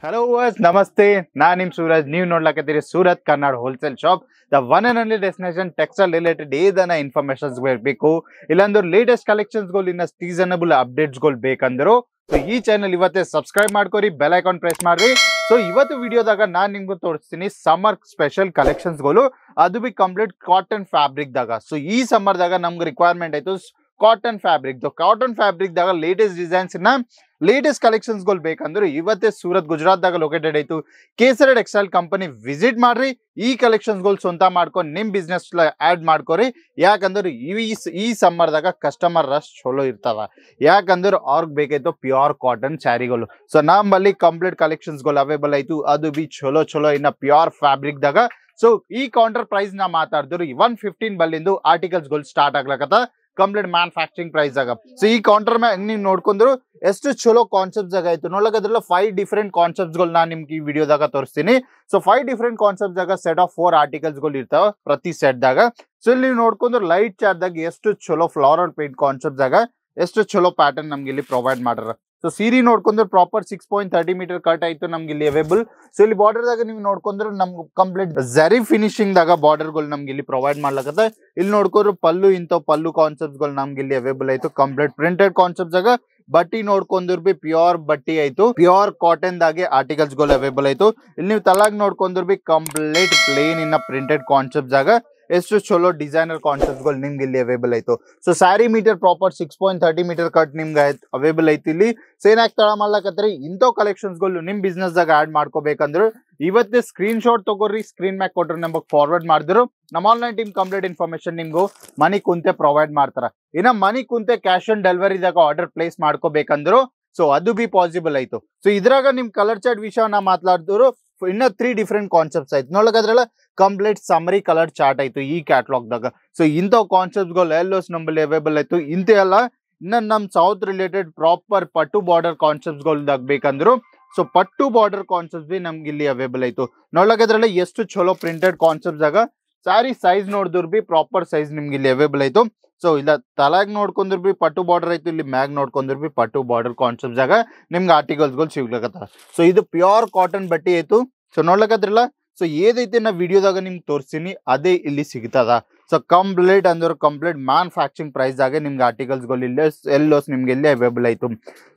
Hello viewers, ನಮಸ್ತೆ. ನಾನು ನಿಮ್ ಸೂರಜ್. ನೀವು ನೋಡ್ಲಕತ್ತೀರಿ Surat Kannada wholesale shop, the one and only destination textile related ಏದನ ಇನ್ಫಾರ್ಮೇಶನ್ಸ್ ಬೇಕು ಇಲ್ಲಾಂದ್ರೆ ಲೇಟೆಸ್ಟ್ ಕಲೆಕ್ಷನ್ಸ್ ಗಳು ಇನ್ನ ಸೀಸನಬಲ್ ಅಪ್ಡೇಟ್ಸ್ ಗಳು ಬೇಕಂದ್ರು ಸೊ ಈ ಚಾನಲ್ ಇವತ್ತೇ ಸಬ್ಸ್ಕ್ರೈಬ್ ಮಾಡ್ಕೊರಿ, ಬೆಲ್ ಐಕಾನ್ ಪ್ರೆಸ್ ಮಾಡ್ರಿ. ಸೊ ಇವತ್ತು ವಿಡಿಯೋದಾಗ ನಾನು ನಿಮ್ಗೆ ತೋರಿಸ್ತೀನಿ ಸಮ್ಮರ್ ಸ್ಪೆಷಲ್ ಕಲೆಕ್ಷನ್ಸ್ ಗಳು, ಅದು ಬಿ ಕಂಪ್ಲೀಟ್ ಕಾಟನ್ ಫ್ಯಾಬ್ರಿಕ್ ದಾಗ. ಸೊ ಈ ಸಮ್ಮರ್ ದಾಗ ನಮ್ಗೆ ರಿಕ್ವೈರ್ಮೆಂಟ್ ಆಯ್ತು ಕಾಟನ್ ಫ್ಯಾಬ್ರಿಕ್ ದಾಗ ಲೇಟೆಸ್ಟ್ ಡಿಸೈನ್ಸ್ ಲೇಟೆಸ್ಟ್ ಕಲೆಕ್ಷನ್ಸ್ ಗಳು ಬೇಕಂದ್ರೆ ಇವತ್ತೇ ಸೂರತ್ ಗುಜರಾತ್ ದಾಗ ಲೊಕೇಟೆಡ್ ಆಯ್ತು ಕೇಸರಿ ಟೆಕ್ಸ್ಟೈಲ್ ಕಂಪನಿ ವಿಸಿಟ್ ಮಾಡ್ರಿ. ಈ ಕಲೆಕ್ಷನ್ಸ್ ಗಳು ಸ್ವಂತ ಮಾಡ್ಕೊಂಡು ನಿಮ್ ಬಿಸ್ನೆಸ್ ಆಡ್ ಮಾಡ್ಕೊರಿ. ಯಾಕಂದ್ರೆ ಈ ಸಮ್ಮರ್ ದಾಗ ಕಸ್ಟಮರ್ ರಶ್ ಚಲೋ ಇರ್ತಾವ, ಯಾಕಂದ್ರೆ ಅವ್ರಿಗೆ ಬೇಕಾಯ್ತು ಪ್ಯೂರ್ ಕಾಟನ್ ಸ್ಯಾರಿಗಳು. ಸೊ ನಮ್ಮಲ್ಲಿ ಕಂಪ್ಲೀಟ್ ಕಲೆಕ್ಷನ್ಸ್ ಗಳು ಅವೈಬಲ್ ಆಯ್ತು, ಅದು ಬಿ ಚಲೋ ಇನ್ನ ಪ್ಯೂರ್ ಫ್ಯಾಬ್ರಿಕ್ ದಾಗ. ಸೊ ಈ ಕೌಂಟರ್ ಪ್ರೈಸ್ ನಾ ಮಾತಾಡಿದ್ರು 115 ಬಲ್ಲಿಂದು ಆರ್ಟಿಕಲ್ಸ್ ಗಳು ಸ್ಟಾರ್ಟ್ ಆಗ್ಲಕತ್ತ ಕಂಪ್ಲೀಟ್ ಮ್ಯಾನುಫ್ಯಾಕ್ಚರಿಂಗ್ ಪ್ರೈಸ್ ಆಗ. ಸೊ ಈ ಕೌಂಟರ್ ನೀವು ನೋಡ್ಕೊಂಡ್ರು ಎಷ್ಟು ಚಲೋ ಕಾನ್ಸೆಪ್ಟ್ಸ್ ಆಗ ಆಯ್ತು ನೋಡ್ಲಕದ್ರಲ್ಲ 5 ಡಿಫರೆಂಟ್ ಕಾನ್ಸೆಪ್ಟ್ಸ್ ಗಳು ನಾನು ನಿಮ್ಗೆ ಈ ವಿಡಿಯೋದಾಗ ತೋರಿಸ್ತೀನಿ. ಸೊ 5 ಡಿಫರೆಂಟ್ ಕಾನ್ಸೆಪ್ಟ್ಸ್ ಆಗ ಸೆಟ್ ಆಫ್ 4 ಆರ್ಟಿಕಲ್ಸ್ ಗಳು ಇರ್ತಾವ ಪ್ರತಿ ಸೆಟ್ ದಾಗ. ಸೊ ಇಲ್ಲಿ ನೀವು ನೋಡ್ಕೊಂಡ್ರು ಲೈಟ್ ಚಾರ್ಟ್ ದಾಗ ಎಷ್ಟು ಚಲೋ ಫ್ಲೋರಲ್ ಪೇಂಟ್ ಕಾನ್ಸೆಪ್ಟ್ಸ್ ಆಗ ಎಷ್ಟು ಚಲೋ ಪ್ಯಾಟರ್ನ್ ನಮ್ಗೆ ಇಲ್ಲಿ ಪ್ರೊವೈಡ್ ಮಾಡ್ಯಾರ. ಸೊ ಸೀರೆ ನೋಡ್ಕೊಂಡ್ರೆ ಪ್ರಾಪರ್ 6.30 ಮೀಟರ್ ಕಟ್ ಆಯ್ತು ನಮ್ಗೆ ಇಲ್ಲಿ ಅವೈಬಲ್. ಸೊ ಇಲ್ಲಿ ಬಾರ್ಡರ್ ದಾಗ ನೀವು ನೋಡ್ಕೊಂಡ್ರೆ ನಮ್ಗೆ ಕಂಪ್ಲೀಟ್ ಜರಿ ಫಿನಿಶಿಂಗ್ ದಾಗ ಬಾರ್ಡರ್ ಗಳು ನಮ್ಗೆ ಇಲ್ಲಿ ಪ್ರೊವೈಡ್ ಮಾಡ್ಲಕತ್ತ. ಇಲ್ಲಿ ನೋಡ್ಕೊಂಡ್ರೆ ಪಲ್ಲು ಕಾನ್ಸೆಪ್ಟ್ ಗಳು ನಮ್ಗೆ ಇಲ್ಲಿ ಅವೈಬಲ್ ಆಯ್ತು ಕಂಪ್ಲೀಟ್ ಪ್ರಿಂಟೆಡ್ ಕಾನ್ಸೆಪ್ಟ್ಸ್ ಆಗ. ಬಟ್ಟಿ ನೋಡ್ಕೊಂಡ್ರು ಬಿ ಪ್ಯೂರ್ ಬಟ್ಟಿ ಆಯ್ತು, ಪ್ಯೂರ್ ಕಾಟನ್ ದಾಗೆ ಆರ್ಟಿಕಲ್ಸ್ ಗಳು ಅವೈಬಲ್ ಆಯ್ತು. ಇಲ್ಲಿ ನೀವು ತಲಾಗ್ ನೋಡ್ಕೊಂಡ್ರು ಬಿ ಕಂಪ್ಲೀಟ್ ಪ್ಲೇನ್ ಇನ್ನ ಪ್ರಿಂಟೆಡ್ ಕಾನ್ಸೆಪ್ಟ್ಸ್ ಆಗ ಎಷ್ಟು ಚಲೋ ಡಿಸೈನರ್ ಕಾನ್ಸೆಪ್ಟ್ ಗಳು ನಿಮ್ಗೆ ಇಲ್ಲಿ ಅವೈಬಲ್ ಆಯ್ತು. So sari meter proper 6.30 meter cut ನಿಮ್ಗೆ ಅವೈಬಲ್ ಐತಿ ಇಲ್ಲಿ. ಸೊ ಏನಾಗಿ ತಳ ಮಾಡ್ಲಕತ್ರಿ ಇಂಥ ಕಲೆಕ್ಷನ್ಸ್ ಗಳು ನಿಮ್ ಬಿಸ್ನೆಸ್ ದಾಗ ಆಡ್ ಮಾಡ್ಕೋಬೇಕಂದ್ರೆ ಇವತ್ತೇ ಸ್ಕ್ರೀನ್ ಶಾಟ್ ತಗೋರಿ, ಸ್ಕ್ರೀನ್ ಮ್ಯಾಕ್ ಕೊಟ್ರೆ ನಮಗೆ ಫಾರ್ವರ್ಡ್ ಮಾಡಿದ್ರು ನಮ್ಮ ಆನ್ಲೈನ್ ಟೀಮ್ ಕಂಪ್ಲೀಟ್ ಇನ್ಫಾರ್ಮೇಶನ್ ನಿಮ್ಗೂ ಮನಿ ಕುಂತೆ ಪ್ರೊವೈಡ್ ಮಾಡ್ತಾರ. ಇನ್ನ ಮನಿ ಕುಂತೆ ಕ್ಯಾಶ್ ಆನ್ ಡೆಲಿವರಿದಾಗ ಆರ್ಡರ್ ಪ್ಲೇಸ್ ಮಾಡ್ಕೋಬೇಕಂದ್ರು ಸೊ ಅದು ಬಿ ಪಾಸಿಬಲ್ ಆಯ್ತು. ಸೊ ಇದ್ರಾಗ ನಿಮ್ ಕಲರ್ ಚಾರ್ಟ್ ವಿಷಯ ನಾ ಮಾತಾಡಿದ್ರು ಇನ್ನ 3 ಡಿಫರೆಂಟ್ ಕಾನ್ಸೆಪ್ಟ್ಸ್ ಆಯ್ತು ನೋಡ್ಲಕದ್ರಲ್ಲ ಕಂಪ್ಲೀಟ್ ಸಮರಿ ಕಲರ್ ಚಾರ್ಟ್ ಆಯ್ತು ಈ ಕ್ಯಾಟ್ಲಾಗ್ ದಾಗ. ಸೊ ಇಂಥ ಕಾನ್ಸೆಪ್ಟ್ ಗಳು ಎಲ್ಲೋಸ್ ನಮ್ಮಲ್ಲಿ ಅವೈಬಲ್ ಆಯ್ತು. ಇಂತೆಲ್ಲ ಇನ್ನ ನಮ್ ಸೌತ್ ರಿಲೇಟೆಡ್ ಪ್ರಾಪರ್ ಪಟ್ಟು ಬಾರ್ಡರ್ ಕಾನ್ಸೆಪ್ಟ್ಸ್ ಗಳದಾಗ ಬೇಕಂದ್ರು ಸೊ ಪಟ್ಟು ಬಾರ್ಡರ್ ಕಾನ್ಸೆಪ್ಟ್ ಬಿ ನಮ್ಗೆ ಇಲ್ಲಿ ಅವೈಬಲ್ ಆಯ್ತು ನೋಡ್ಲಕದ್ರಲ್ಲ ಎಷ್ಟು ಚಲೋ ಪ್ರಿಂಟೆಡ್ ಕಾನ್ಸೆಪ್ಟ್ಸ್ ಆಗ. ಸ್ಯಾರಿ ಸೈಜ್ ನೋಡಿದ್ರು ಬಿ ಪ್ರಾಪರ್ ಸೈಜ್ ನಿಮ್ಗೆ ಇಲ್ಲಿ ಅವೈಬಲ್ ಆಯ್ತು. ಸೊ ಇಲ್ಲ ತಲಾಗ್ ನೋಡ್ಕೊಂಡ್ರು ಬಿ ಪಟ್ಟು ಬಾರ್ಡರ್ ಆಯ್ತು, ಇಲ್ಲಿ ಮ್ಯಾಗ್ ನೋಡ್ಕೊಂಡ್ರು ಬಿ ಪಟ್ಟು ಬಾರ್ಡರ್ ಕಾನ್ಸೆಪ್ಟ್ಸ್ ಆಗ ನಿಮ್ಗೆ ಆರ್ಟಿಕಲ್ಸ್ ಗಳು ಸಿಗ್ಲಕತ್ತ. ಸೊ ಇದು ಪ್ಯೂರ್ ಕಾಟನ್ ಬಟ್ಟೆ ಆಯ್ತು. ಸೊ ನೋಡ್ಲಕದ್ರಲ್ಲ ಸೊ ಏದೈತೆ ನಾ ವಿಡಿಯೋದಾಗ ನಿಮ್ಗೆ ತೋರಿಸ್ತೀನಿ ಅದೇ ಇಲ್ಲಿ ಸಿಗ್ತದ. ಸೊ ಕಂಪ್ಲೀಟ್ ಅಂದ್ರೆ ಕಂಪ್ಲೀಟ್ ಮ್ಯಾನುಫ್ಯಾಕ್ಚರಿಂಗ್ ಪ್ರೈಸ್ ಆಗ ನಿಮ್ಗೆ ಆರ್ಟಿಕಲ್ಸ್ ಗಳು ಇಲ್ಲೇ ಎಲ್ಲೋಸ್ ನಿಮ್ಗೆ ಇಲ್ಲೇ ಅವೈಬಲ್ ಆಯ್ತು.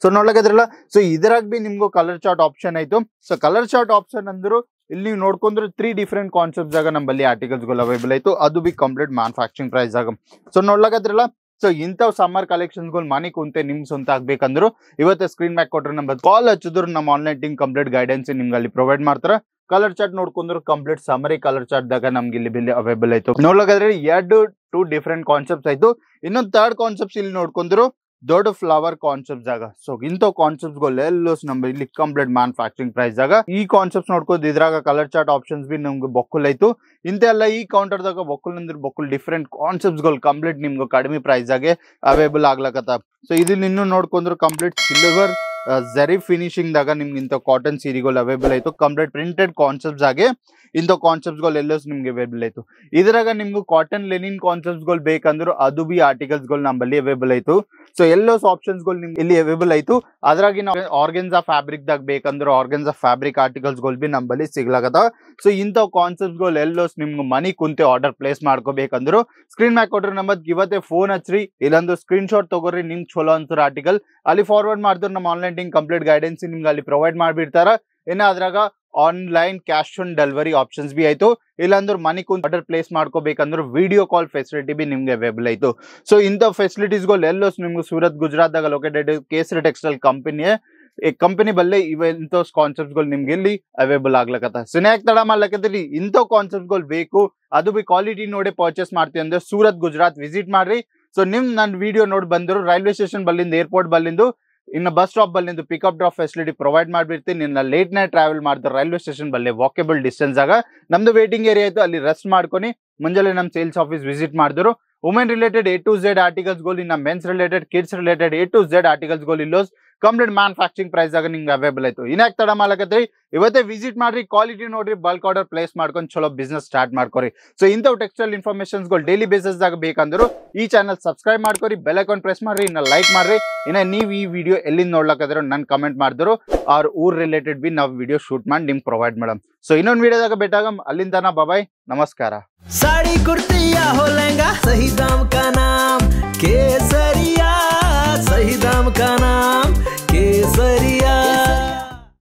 ಸೊ ನೋಡ್ಲಕದ್ರಲ್ಲ ಸೊ ಇದ್ರಾಗ ಬಿ ನಿಮ್ಗೂ ಕಲರ್ ಚಾರ್ಟ್ ಆಪ್ಷನ್ ಆಯ್ತು. ಸೊ ಕಲರ್ ಚಾರ್ಟ್ ಆಪ್ಷನ್ ಅಂದ್ರು ಇಲ್ಲಿ ನೀವು ನೋಡ್ಕೊಂಡ್ರೆ 3 ಡಿಫರೆಂಟ್ ಕಾನ್ಸೆಪ್ಟ್ಸ್ ಆಗ ನಮ್ಮಲ್ಲಿ ಆರ್ಟಿಕಲ್ಸ್ ಗಳು ಅವೈಬಲ್ ಆಯ್ತು, ಅದು ಬಿ ಕಂಪ್ಲೀಟ್ ಮ್ಯಾನುಫ್ಯಾಕ್ಚರಿಂಗ್ ಪ್ರೈಸ್ ಆಗ. ಸೊ ನೋಡ್ಲಕದ್ರಲ್ಲ ಸೊ ಇಂಥವ್ ಸಮ್ಮರ್ ಕಲೆಕ್ಷನ್ಸ್ ಗಳು ಮನಿ ಕುಂತೆ ನಿಮ್ ಸ್ವಂತ ಆಗ್ಬೇಕಂದ್ರು ಇವತ್ತೇ ಸ್ಕ್ರೀನ್ ಮ್ಯಾಕ್ ಕೊಟ್ರೆ ನಮ್ಗೆ ಕಾಲ್ ಹಚ್ಚಿದ್ರು ನಮ್ಮ ಆನ್ಲೈನ್ ಟೀಮ್ ಕಂಪ್ಲೀಟ್ ಗೈಡೆನ್ಸ್ ನಿಮ್ಗೆ ಅಲ್ಲಿ ಪ್ರೊವೈಡ್ ಮಾಡ್ತಾರ. ಕಲರ್ ಚಾರ್ಟ್ ನೋಡ್ಕೊಂಡ್ರು ಕಂಪ್ಲೀಟ್ ಸಮರಿ ಕಲರ್ ಚಾರ್ಟ್ ದಾಗ ನಮ್ಗೆ ಇಲ್ಲಿ ಬಿಲ್ ಅವೈಬಲ್ ಆಯ್ತು ನೋಡ್ಲಕಂದ್ರೆ 2 ಡಿಫರೆಂಟ್ ಕಾನ್ಸೆಪ್ಟ್ಸ್ ಆಯ್ತು. ಇನ್ನೊಂದು 3rd ಕಾನ್ಸೆಪ್ಟ್ಸ್ ಇಲ್ಲಿ ನೋಡ್ಕೊಂಡ್ರು ದೊಡ್ಡ ಫ್ಲವರ್ ಕಾನ್ಸೆಪ್ಟ್ಸ್ ಆಗ. ಸೊ ಇಂಥ ಕಾನ್ಸೆಪ್ಟ್ಸ್ ಗಳು ಎಲ್ಲೋಸ್ ನಮ್ಗೆ ಇಲ್ಲಿ ಕಂಪ್ಲೀಟ್ ಮ್ಯಾನುಫ್ಯಾಕ್ಚರಿಂಗ್ ಪ್ರೈಸ್ ಆಗ. ಈ ಕಾನ್ಸೆಪ್ಟ್ಸ್ ನೋಡ್ಕೊಂಡು ಇದ್ರಾಗ ಕಲರ್ ಚಾರ್ಟ್ ಆಪ್ಷನ್ಸ್ ಬಿ ನಮ್ಗೆ ಬೊಕ್ಕುಲ್ ಆಯ್ತು. ಇಂತೆಲ್ಲ ಈ ಕೌಂಟರ್ ದಾಗ ಬೊಕ್ಕುಲ್ ಅಂದ್ರೆ ಬೊಕ್ಕುಲ್ ಡಿಫರೆಂಟ್ ಕಾನ್ಸೆಪ್ಟ್ಸ್ ಗಳು ಕಂಪ್ಲೀಟ್ ನಿಮ್ಗೆ ಕಡಿಮೆ ಪ್ರೈಸ್ ಆಗಿ ಅವೈಬಲ್ ಆಗ್ಲಕತ್ತ. ಸೊ ಇದನ್ನ ಇನ್ನು ನೋಡ್ಕೊಂಡ್ರು ಕಂಪ್ಲೀಟ್ ಸಿಲ್ವರ್ ಜರಿ ಫಿನಿಶಿಂಗ್ ದಾಗ ನಿಮ್ಗೆ ಇಂಥ ಕಾಟನ್ ಸೀರೆಗಳು ಅವೈಬಲ್ ಆಯ್ತು ಕಂಪ್ಲೀಟ್ ಪ್ರಿಂಟೆಡ್ ಕಾನ್ಸೆಪ್ಟ್ಸ್ ಆಗಿ. ಇಂಥ ಕಾನ್ಸೆಪ್ಟ್ಸ್ ಗಳು ಎಲ್ಲೋಸ್ ನಿಮ್ಗೆ ಅವೈಬಲ್ ಆಯ್ತು. ಇದ್ರಾಗ ನಿಮ್ಗೆ ಕಾಟನ್ ಲೆನಿನ್ ಕಾನ್ಸೆಪ್ಟ್ಸ್ ಗಳು ಬೇಕಂದ್ರು ಅದು ಬಿ ಆರ್ಟಿಕಲ್ಸ್ ಗಳು ನಮ್ಮಲ್ಲಿ ಅವೈಬಲ್ ಆಯ್ತು. ಸೊ ಎಲ್ಲೋಸ್ ಆಪ್ಷನ್ಸ್ ಗಳು ನಿಮ್ಗೆ ಇಲ್ಲಿ ಅವೈಬಲ್ ಆಯ್ತು. ಅದ್ರಾಗಿ ನಾವು ಆರ್ಗೆನ್ಸಾ ಫ್ಯಾಬ್ರಿಕ್ ದಾಗ ಬೇಕಂದ್ರೆ ಆರ್ಗೆನ್ಸಾ ಫ್ಯಾಬ್ರಿಕ್ ಆರ್ಟಿಕಲ್ಸ್ ಗಳು ಬಿ ನಮ್ಮಲ್ಲಿ ಸಿಗ್ಲಾಗತ್ತ. ಸೊ ಇಂಥ ಕಾನ್ಸೆಪ್ಟ್ಸ್ ಗಳು ಎಲ್ಲೋಸ್ ನಿಮ್ಗೆ ಮನಿ ಕುಂತೆ ಆರ್ಡರ್ ಪ್ಲೇಸ್ ಮಾಡ್ಕೋಬೇಕಂದ್ರು ಸ್ಕ್ರೀನ್ ಮ್ಯಾಕ್ ಕೊಟ್ರೆ ನಮ್ಮದ್ ಇವತ್ತೇ ಫೋನ್ ಹಚ್ಚ್ರಿ, ಇಲ್ಲೊಂದು ಸ್ಕ್ರೀನ್ ಶಾಟ್ ತಗೋರಿ, ನಿಮ್ಗೆ ಚಲೋ ಅನ್ಸೋ ಆರ್ಟಿಕಲ್ ಅಲ್ಲಿ ಫಾರ್ವರ್ಡ್ ಮಾಡಿದ್ರೆ ನಮ್ಮ ಆನ್ಲೈನ್ ಟೀಮ್ ಕಂಪ್ಲೀಟ್ ಗೈಡೆನ್ಸ್ ನಿಮ್ಗೆ ಅಲ್ಲಿ ಪ್ರೊವೈಡ್ ಮಾಡ್ಬಿಡ್ತಾರ. ಇನ್ನ ಅದ್ರಾಗ online cash on delivery options ಬಿ ಆಯ್ತು. ಇಲ್ಲಾಂದ್ರೆ ಮನಿ ಕುಂತ ಆರ್ಡರ್ ಪ್ಲೇಸ್ ಮಾಡ್ಕೋಬೇಕಂದ್ರೆ ವಿಡಿಯೋ ಕಾಲ್ ಫೆಸಿಲಿಟಿ ಬಿ ನಿಮ್ಗೆ ಅವೈಬಲ್ ಆಯ್ತು. ಸೊ ಇಂಥ ಫೆಸಿಲಿಟೀಸ್ ಗಳು ಎಲ್ಲೋಸ್ ನಿಮ್ಗೆ ಸೂರತ್ ಗುಜರಾತ್ ದಾಗ ಲೊಕೇಟೆಡ್ ಕೇಸರಿ ಟೆಕ್ಸ್ಟೈಲ್ ಕಂಪನಿ ಬಲ್ಲೆ ಇಂಥ ಕಾನ್ಸೆಪ್ಟ್ ಗಳು ನಿಮ್ಗೆ ಇಲ್ಲಿ ಅವೈಬಲ್ ಆಗ್ಲಕತ್ತ. ಸಿನ್ಯಾಕ್ ತಡ ಮಾಡ್ಲಕತ್ತೀರಿ ಇಂಥ ಕಾನ್ಸೆಪ್ಟ್ ಗಳು ಬೇಕು, ಅದು ಬಿ ಕ್ವಾಲಿಟಿ ನೋಡಿ ಪರ್ಚೇಸ್ ಮಾಡ್ತೀವಿ ಅಂದ್ರೆ ಸೂರತ್ ಗುಜರಾತ್ ವಿಸಿಟ್ ಮಾಡ್ರಿ. ಸೊ ನನ್ನ ವಿಡಿಯೋ ನೋಡಿ ಬಂದ್ರು ರೈಲ್ವೆ ಸ್ಟೇಷನ್ ಬಲ್ಲಿಂದ ಏರ್ಪೋರ್ಟ್ ಬಲ್ಲಿಂದು ಇನ್ನು ಬಸ್ ಸ್ಟಾಪ್ ಬಲ್ಲಿಂದು ಪಿಕಪ್ ಡ್ರಾಪ್ ಫೆಸಿಲಿಟಿ ಪ್ರೊವೈಡ್ ಮಾಡ್ಬಿಡ್ತೀನಿ. ನಿನ್ನ ಲೇಟ್ ನೈಟ್ ಟ್ರಾವೆಲ್ ಮಾಡಿದ್ರೆ ರೈಲ್ವೆ ಸ್ಟೇಷನ್ ಬಲ್ಲಿ ವಾಕೇಬಲ್ ಡಿಸ್ಟೆನ್ಸ್ ಆಗ ನಮ್ದು ವೇಟಿಂಗ್ ಏರಿಯಾ ಆಯ್ತು, ಅಲ್ಲಿ ರೆಸ್ಟ್ ಮಾಡ್ಕೊಂಡು ಮುಂಜಾನೆ ನಮ್ಮ ಸೇಲ್ಸ್ ಆಫೀಸ್ ವಿಸಿಟ್ ಮಾಡಿದ್ರು women related A to Z articles ಗಳು, ಇನ್ನ men's related kids related A to Z articles ಗಳು ಇಲ್ಲೋಸ್ ಕಂಪ್ಲೀಟ್ ಮ್ಯಾನುಫ್ಯಾಕ್ಚರಿಂಗ್ ಪ್ರೈಸ್ ಆಗ ನಿಮ್ಗೆ ಅವೈಲೇಬಲ್ ಆಯ್ತು. ಇನ್ಯಾಕ್ ತಡ ಮಾಡ್ಲಕತ್ರಿ, ಇವತ್ತೇ ವಿಸಿಟ್ ಮಾಡ್ರಿ, ಕ್ವಾಲಿಟಿ ನೋಡ್ರಿ, ಬಲ್ಕ್ ಆರ್ಡರ್ ಪ್ಲೇಸ್ ಮಾಡ್ಕೊಂಡು ಚಲೋ ಬಿಸ್ನೆಸ್ ಸ್ಟಾರ್ಟ್ ಮಾಡ್ಕೊರಿ. ಸೊ ಇಂಥವು ಟೆಕ್ಸ್ಟೈಲ್ ಇನ್ಫಾರ್ಮೇಶನ್ಸ್ಗಳು ಡೈಲಿ ಬೇಸಿಸ್ ದಾಗ ಬೇಕಂದ್ರು ಈ ಚಾನಲ್ ಸಬ್ಸ್ಕ್ರೈಬ್ ಮಾಡ್ಕೊರಿ, ಬೆಲ್ ಐಕಾನ್ ಪ್ರೆಸ್ ಮಾಡ್ರಿ, ಇನ್ನ ಲೈಕ್ ಮಾಡ್ರಿ. ಇನ್ನ ನೀವು ಈ ವಿಡಿಯೋ ಎಲ್ಲಿಂದ ನೋಡ್ಲಕದ್ರ ನನ್ ಕಮೆಂಟ್ ಮಾಡಿದ್ರು ಅವ್ರ ಊರ್ ರಿಲೇಟೆಡ್ ಬಿ ನಾವು ವಿಡಿಯೋ ಶೂಟ್ ಮಾಡಿ ನಿಮ್ಗೆ ಪ್ರೊವೈಡ್ ಮಾಡಮ್. ಸೊ ಇನ್ನೊಂದು ವಿಡಿಯೋದಾಗ ಭೇಟಾಗಮ್, ಅಲ್ಲಿಂದ ಬಾಯ್, ನಮಸ್ಕಾರ. साड़ी कुर्ती या हो लहंगा, सही दाम का नाम केसरिया, सही दाम का नाम.